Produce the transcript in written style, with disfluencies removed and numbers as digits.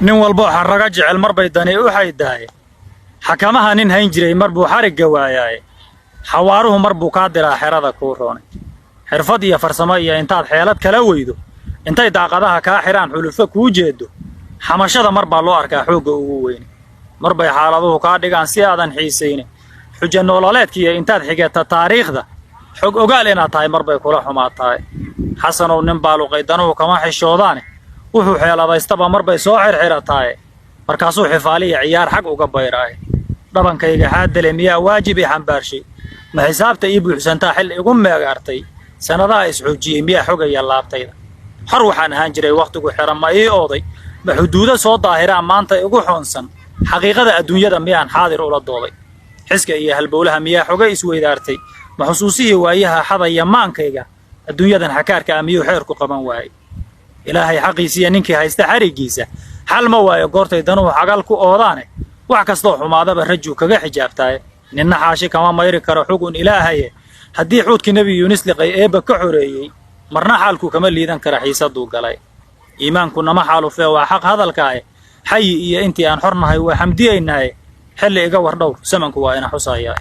nin walbo xarraga jecel mar bay dani u xaydaaye xakamaha nin hayn jiray mar buu xarigga waayaaye xawaaruhu mar buu kaa diraa xerada kuu roonay xirfad iyo farsamo iyo intaad xeelad kala weydo intay daaqadaha kaa xidhaan xulufo kuu jeedo xamashada mar baa loo arkaa xoogga ugu weyne mar bay xaaladuhu kaa dhigaan si aadan xiisaynin xuja nololeedkiiyo intaad xigata taariikhda xog ogaal inaad tahay mar bay kula xumaatahay xasanow nin baaluqay danuhu kama xishoodaane wuxuu xeeladaystaba mar bay soo xirxirataaye markaasuu xifaaliya ciyaar xag uga bayraaye dhabankayga xaadale miyaa waajib i xambaarshay ma xisaabta ii buuxsantaa xil igu meegaartay sannadaha isxoojiyey miyaa xogaya laabtayda xor waxaan ahaan jiray wakhtigu xiran ma ii ooday ma xuduudo soo daahiraan maanta igu xoonsan xaqiiqada adduunyada miyaan xaadir ula dooday xiska iyo halbowlaha miyaa xoga isweydaartay ma xusuusihii waayaha xadaya maankayga adduunyadan xakaarka ah miyuu xeerku qaban waayey ilaahay xaqiisiiya ninkii haysta xariggiisa xal ma waayo goortay danuhu xagal ku oodaane wax kastoo xumaadaba rajuu kaga xijaabtaaye ninna xaashi kama mayri karo xugun ilaahaye haddii xuudkii nebi yuunis liqay eebba ka xoreeyey marna xaalku kama liidan kara xiisaduu galay iimaanku nama xaalufee waa xaq hadalkaaye xayi iyo intii aan xor nahay waa xamdiyaynaaye xilli iga wardhowr samanku waa ina xusayaa